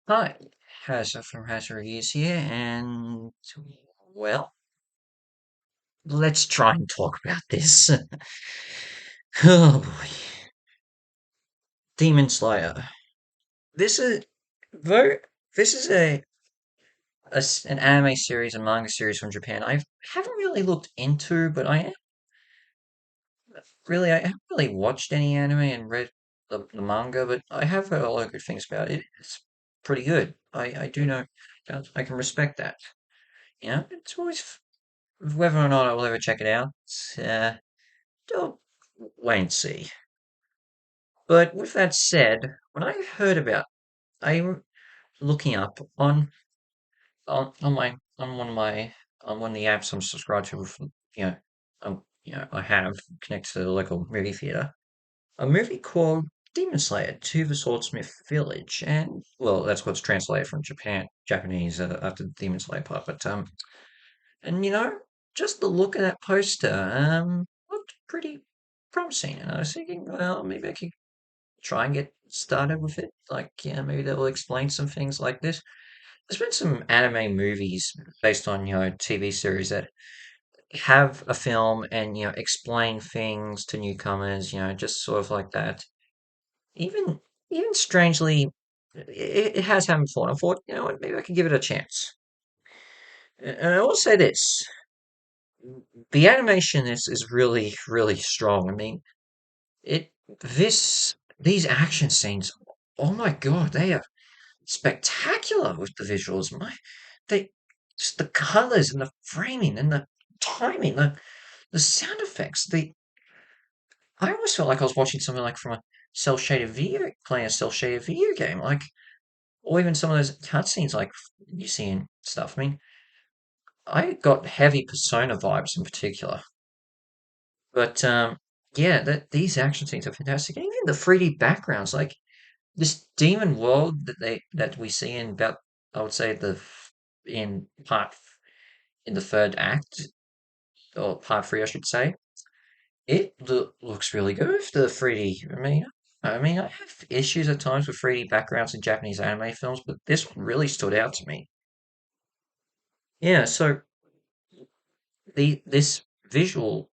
Hi, Hazza from Hazza Reviews here, and well, let's try and talk about this. Oh boy, Demon Slayer. This is though this is an anime series, a manga series from Japan. I haven't really looked into, but I haven't really watched any anime and read the manga, but I have heard a lot of good things about it. It's pretty good. I do know, I can respect that. It's always whether or not I will ever check it out. Don't wait and see. But with that said, when I heard about, I'm looking up on one of my on one of the apps I'm subscribed to. You know, I have connected to the local movie theater. A movie called Demon Slayer to the Swordsmith Village, and well, that's what's translated from Japanese after the Demon Slayer part. But and just the look of that poster looked pretty promising, and I was thinking, well, maybe I could try and get started with it. Like, yeah, maybe that will explain some things like this. There's been some anime movies based on, TV series that have a film and, explain things to newcomers, just sort of like that. Even, even strangely, it has happened before. And I thought, you know what, maybe I could give it a chance. And I will say this, the animation is really, really strong. I mean, it, these action scenes, oh my God, they are spectacular with the visuals. They just the colors and the framing and the timing, the sound effects. I always felt like I was watching something like from a playing a cell shaded video game, like or even some of those cutscenes like you see in stuff. I mean, I got heavy Persona vibes in particular, but yeah, these action scenes are fantastic. And even the 3D backgrounds, like this demon world that we see in about I would say in part in the third act or part three I should say it looks really good with the 3D. I mean I have issues at times with 3D backgrounds in Japanese anime films, but this one really stood out to me. Yeah, so the this visual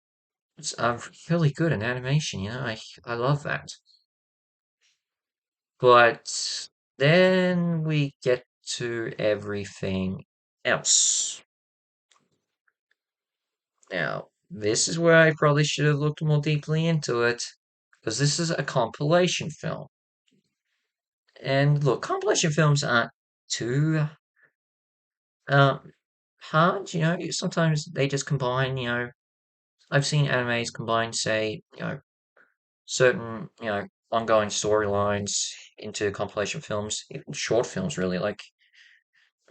are really good in animation. I love that. But then we get to everything else. Now, this is where I probably should have looked more deeply into it, because this is a compilation film. And look, compilation films aren't too um, hard, sometimes they just combine, I've seen animes combine, say, certain, ongoing storylines into compilation films, even short films, really. Like,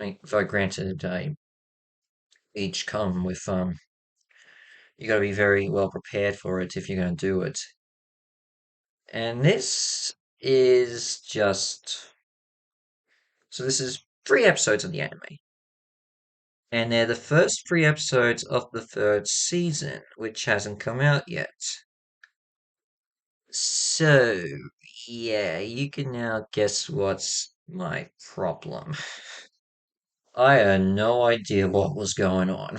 I mean, though granted, each come with you got to be very well prepared for it if you're going to do it. And this is 3 episodes of the anime, and they're the first 3 episodes of the third season, which hasn't come out yet. So, yeah, you can now guess what's my problem. I had no idea what was going on.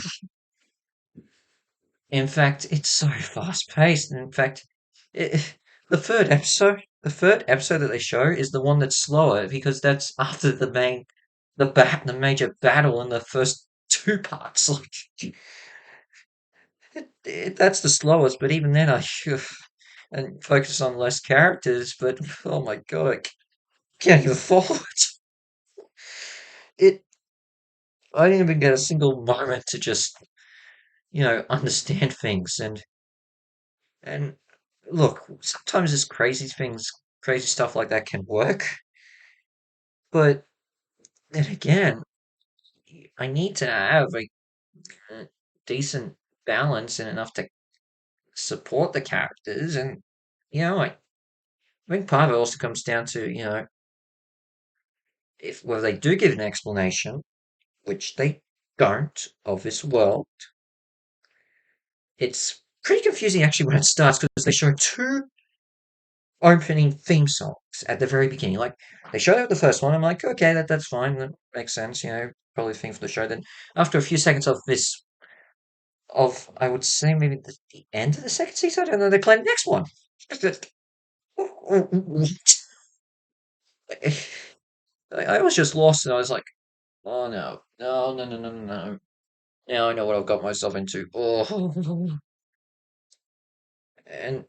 In fact, it's so fast paced. In fact, it, the third episode that they show is the one that's slower because that's after the major battle in the first two parts. Like, that's the slowest. But even then, I and focus on less characters. But oh my god, I can't even follow it. It I didn't even get a single moment to just understand things and look, sometimes this crazy stuff like that can work, but then again, I need to have a decent balance and enough to support the characters. And, I think part of it also comes down to, if whether they do give an explanation, which they don't, of this world, it's pretty confusing actually when it starts because they show two opening theme songs at the very beginning. Like they showed out the first one. I'm like, okay, that's fine. That makes sense. Probably the theme for the show. Then after a few seconds of this, of I would say maybe the end of the second season, I don't know. They play the next one. What? I was just lost, and I was like, oh no, no, no, no, no, no, no. Now I know what I've got myself into. Oh, and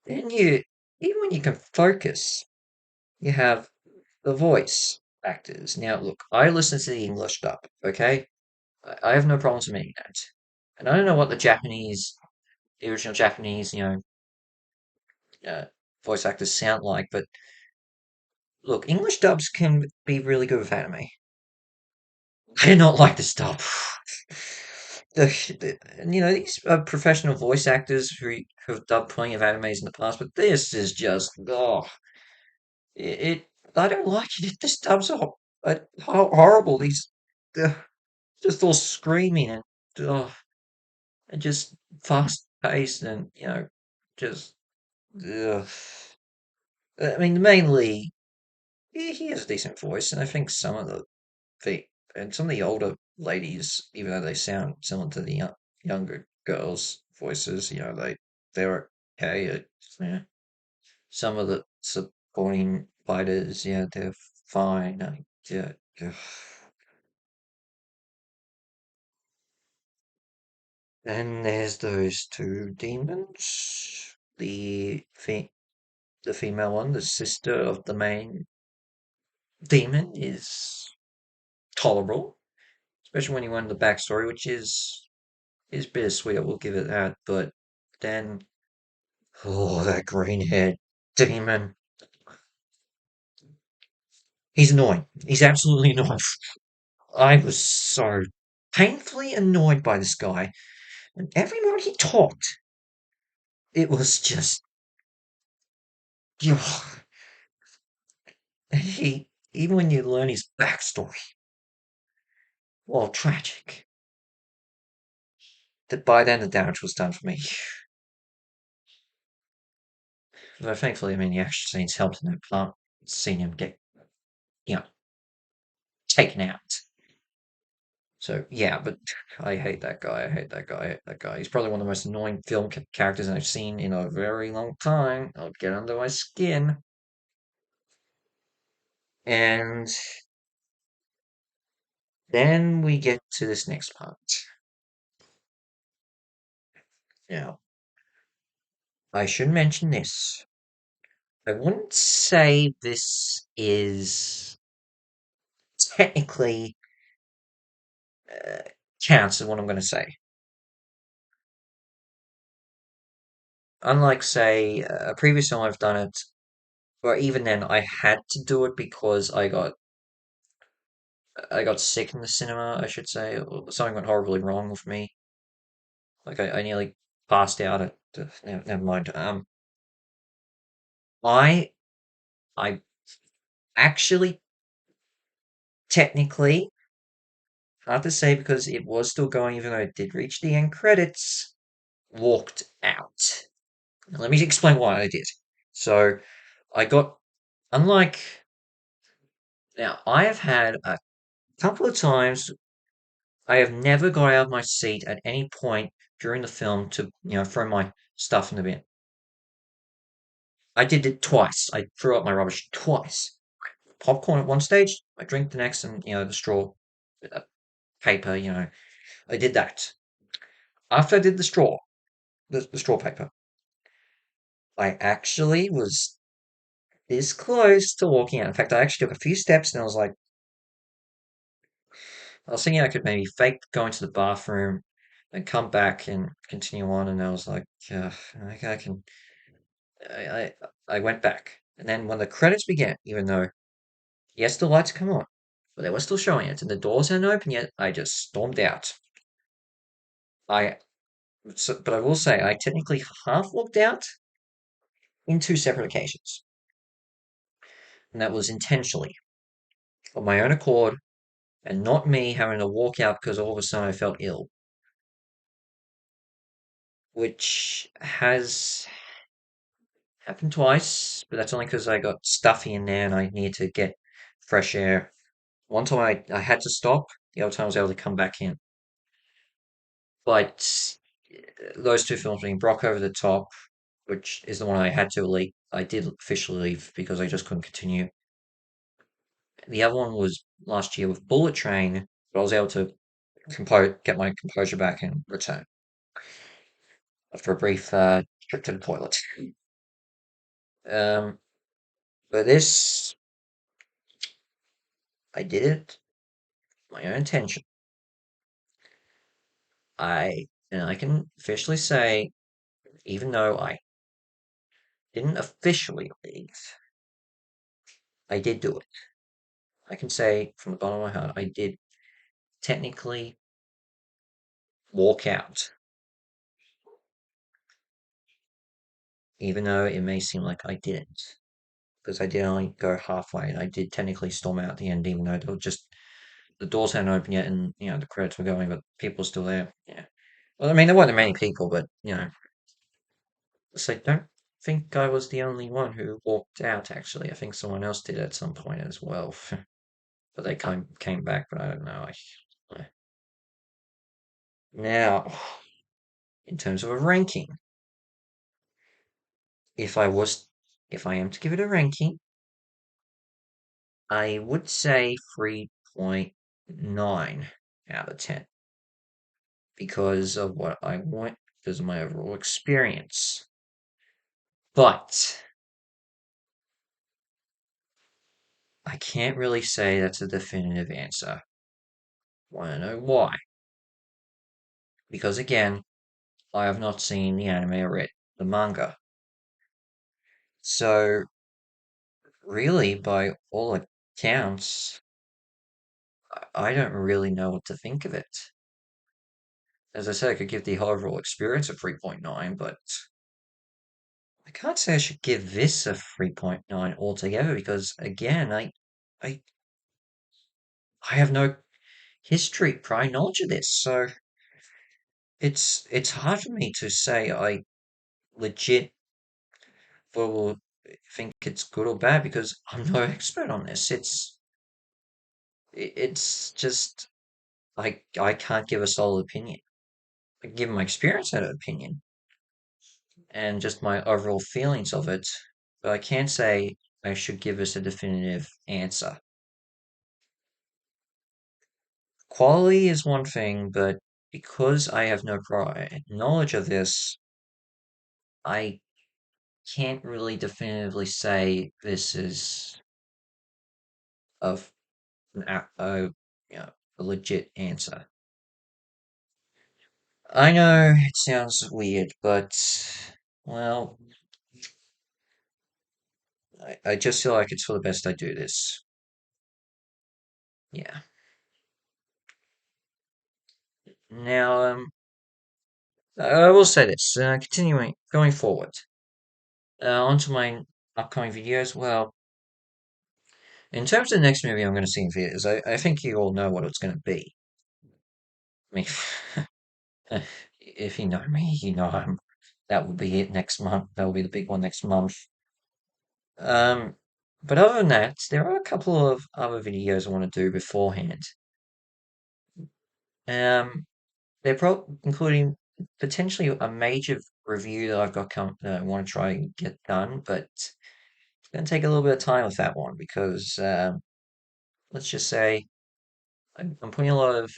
then even when you can focus, you have the voice actors. Now, look, I listen to the English dub, okay? I have no problems admitting that. And I don't know what the original Japanese, uh, voice actors sound like, but look, English dubs can be really good with anime. I do not like this dub. These are professional voice actors who have dubbed plenty of animes in the past, but this is just, it I don't like it. This dub's horrible. These, uh, just all screaming uh, and just fast paced and just ugh. I mean, mainly he has a decent voice, and I think the some of the older ladies, even though they sound similar to the younger girls' voices, they're okay. Yeah. Some of the supporting fighters, yeah, they're fine. Yeah, ugh. Then there's those two demons. The female one, the sister of the main demon, is tolerable, especially when you learn the backstory, which is bittersweet. I will give it that. But then, oh, that green haired demon, he's annoying. He's absolutely annoying. I was so painfully annoyed by this guy, and every moment he talked, it was just, ugh. He even when you learn his backstory, while tragic, that by then the damage was done for me. Though thankfully, I mean, the action scenes helped in that part. Seeing him get, you know, taken out. So yeah, but I hate that guy. I hate that guy. I hate that guy. He's probably one of the most annoying film characters I've seen in a very long time. I'll get under my skin. And then we get to this next part. Now, I should mention this. I wouldn't say this is technically uh, counts as what I'm going to say. Unlike, say, a previous time I've done it, or even then I had to do it because I got sick in the cinema, I should say. Or something went horribly wrong with me. Like I nearly passed out at. Never mind. I I actually technically hard to say because it was still going, even though it did reach the end credits. Walked out. Now, let me explain why I did. So I got unlike now I have had a couple of times I have never got out of my seat at any point during the film to, throw my stuff in the bin. I did it twice. I threw out my rubbish twice. Popcorn at one stage, I drink the next, and the straw, uh, paper. I did that. After I did the straw paper, I actually was this close to walking out. In fact, I actually took a few steps, and I was thinking I could maybe fake going to the bathroom and come back and continue on. And I was like, I can. I, I went back, and then when the credits began, even though yes, the lights come on, but they were still showing it, and the doors hadn't opened yet, I just stormed out. I but I will say I technically half walked out in two separate occasions, and that was intentionally of my own accord, and not me having to walk out because all of a sudden I felt ill, which has Happened twice, but that's only because I got stuffy in there and I needed to get fresh air. One time I had to stop, the other time I was able to come back in. But those two films being Brock Over the Top, which is the one I had to leave, I did officially leave because I just couldn't continue. The other one was last year with Bullet Train, but I was able to get my composure back and return after a brief trip to the toilet. Um, but this, I did it my own intention. And I can officially say, even though I didn't officially leave, I did do it. I can say from the bottom of my heart, I did technically walk out, even though it may seem like I didn't, because I did only go halfway, and I did technically storm out at the end, even though they were just the doors hadn't opened yet, and the credits were going, but people were still there. Yeah. Well, I mean, there weren't many people, but so I don't think I was the only one who walked out. Actually, I think someone else did at some point as well, but they came back. But I don't know. Now, in terms of a ranking, if I was, if I am to give it a ranking, I would say 3.9 out of 10 because of what I want, because of my overall experience. But I can't really say that's a definitive answer. Want to know why? Because again, I have not seen the anime or read the manga. So, really, by all accounts, I don't really know what to think of it. As I said, I could give the overall experience a 3.9, but I can't say I should give this a 3.9 altogether because, again, I, I have no history, prior knowledge of this, so it's hard for me to say I legit will think it's good or bad because I'm no expert on this. It's just I can't give a solid opinion. I can give my experience an opinion and just my overall feelings of it, but I can't say I should give us a definitive answer. Quality is one thing, but because I have no prior knowledge of this, I can't really definitively say this is of a legit answer. I know it sounds weird, but well, I just feel like it's for the best I do this. Yeah. Now, I will say this, continuing, going forward, onto my upcoming videos. Well, in terms of the next movie I'm going to see in theaters, I think you all know what it's going to be. I mean, if you know me, that would be it next month. That will be the big one next month. Um, but other than that, there are a couple of other videos I want to do beforehand. Um, they're including potentially a major review that I've got I want to try and get done, but it's going to take a little bit of time with that one because let's just say I'm putting a lot of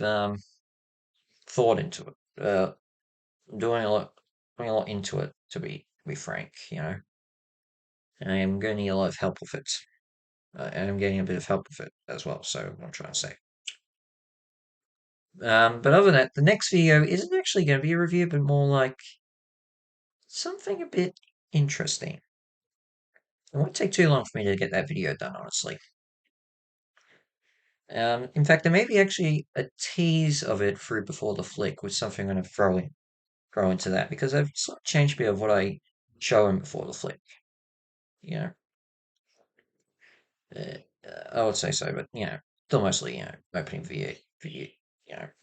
thought into it. I'm doing putting a lot into it to be frank. And I am going to need a lot of help with it, and I'm getting a bit of help with it as well. So what I'm trying to say. But other than that, the next video isn't actually going to be a review, but more like something a bit interesting. It won't take too long for me to get that video done, honestly. In fact, there may be actually a tease of it through before the flick with something I'm going to throw into that because I've sort of changed a bit of what I show in before the flick. You know, uh, I would say so, but still mostly opening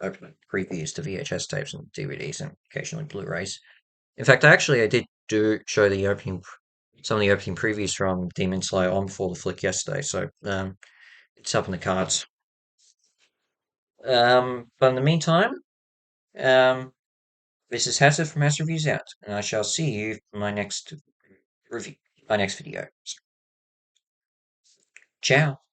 opening previews to VHS tapes and DVDs and occasionally Blu-rays. In fact, I did do show the opening some of the opening previews from Demon Slayer on before the flick yesterday, so it's up in the cards. But in the meantime, um, this is Hazard from Hazard Reviews Out, and I shall see you in my next review, my next video. Ciao.